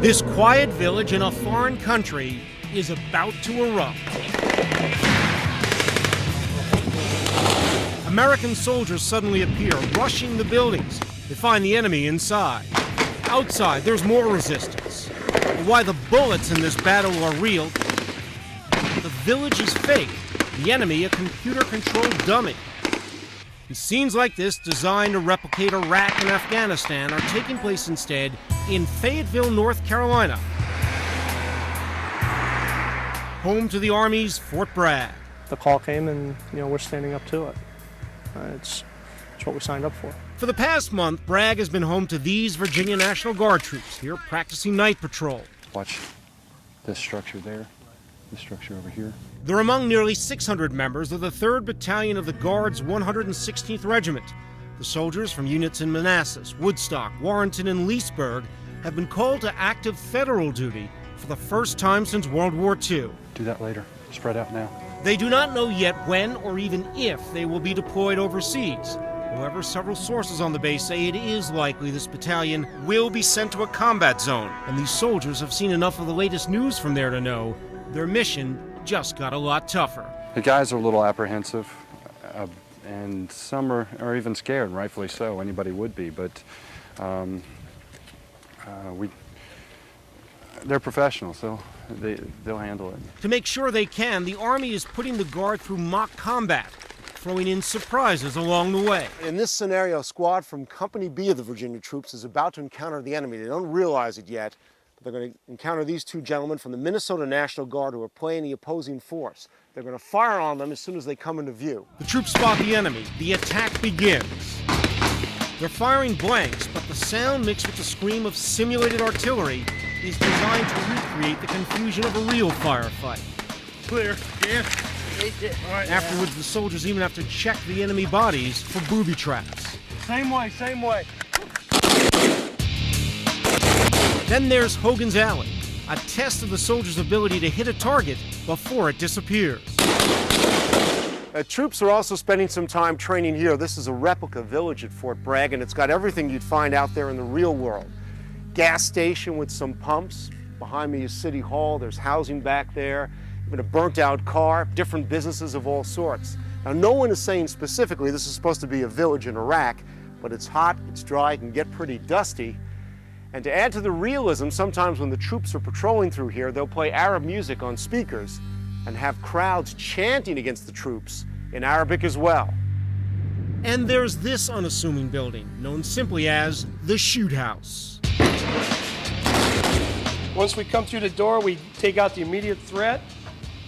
This quiet village in a foreign country is about to erupt. American soldiers suddenly appear, rushing the buildings. They find the enemy inside. Outside, there's more resistance. But why the bullets in this battle are real, the village is fake. The enemy, a computer-controlled dummy. And scenes like this, designed to replicate Iraq and Afghanistan, are taking place instead in Fayetteville, North Carolina, home to the Army's Fort Bragg. The call came and, we're standing up to it. It's what we signed up for. For the past month, Bragg has been home to these Virginia National Guard troops here practicing night patrol. Watch this structure there, this structure over here. They're among nearly 600 members of the 3rd Battalion of the Guard's 116th Regiment. The soldiers from units in Manassas, Woodstock, Warrenton, and Leesburg have been called to active federal duty for the first time since World War II. Do that later. Spread out now. They do not know yet when or even if they will be deployed overseas. However, several sources on the base say it is likely this battalion will be sent to a combat zone, and these soldiers have seen enough of the latest news from there to know their mission just got a lot tougher. The guys are a little apprehensive, and some are even scared, rightfully so. Anybody would be, but they're professionals, so they'll handle it. To make sure they can, the Army is putting the Guard through mock combat, throwing in surprises along the way. In this scenario, a squad from Company B of the Virginia troops is about to encounter the enemy. They don't realize it yet, but they're going to encounter these two gentlemen from the Minnesota National Guard who are playing the opposing force. They're going to fire on them as soon as they come into view. The troops spot the enemy. The attack begins. They're firing blanks, but the sound mixed with the scream of simulated artillery is designed to recreate the confusion of a real firefight. Clear. Yeah. Right. Afterwards, the soldiers even have to check the enemy bodies for booby traps. Same way, same way. Then there's Hogan's Alley, a test of the soldier's ability to hit a target before it disappears. Troops are also spending some time training here. This is a replica village at Fort Bragg, and it's got everything you'd find out there in the real world. Gas station with some pumps. Behind me is City Hall. There's housing back there. Even a burnt-out car, different businesses of all sorts. Now, no one is saying specifically this is supposed to be a village in Iraq, but it's hot, it's dry, it can get pretty dusty. And to add to the realism, sometimes when the troops are patrolling through here, they'll play Arab music on speakers and have crowds chanting against the troops in Arabic as well. And there's this unassuming building, known simply as the Shoot House. Once we come through the door, we take out the immediate threat,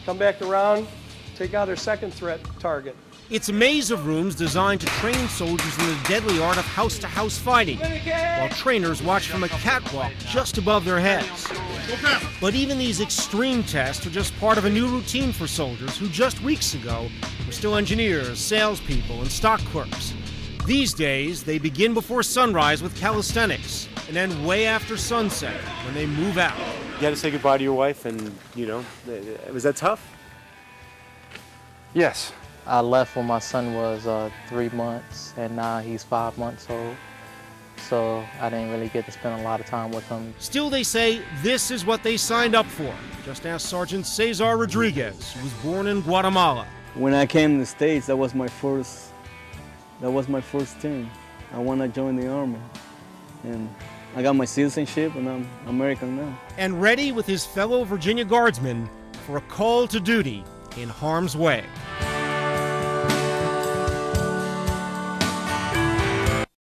come back around, take out our second threat target. It's a maze of rooms designed to train soldiers in the deadly art of house-to-house fighting, while trainers watch from a catwalk just above their heads. But even these extreme tests are just part of a new routine for soldiers who just weeks ago were still engineers, salespeople, and stock clerks. These days, they begin before sunrise with calisthenics and end way after sunset when they move out. You had to say goodbye to your wife, and, was that tough? Yes. I left when my son was 3 months, and now he's 5 months old. So I didn't really get to spend a lot of time with him. Still, they say this is what they signed up for. Just ask Sergeant Cesar Rodriguez, who was born in Guatemala. When I came to the States, that was my first thing. I want to join the Army. And I got my citizenship, and I'm American now. And ready with his fellow Virginia Guardsmen for a call to duty in harm's way.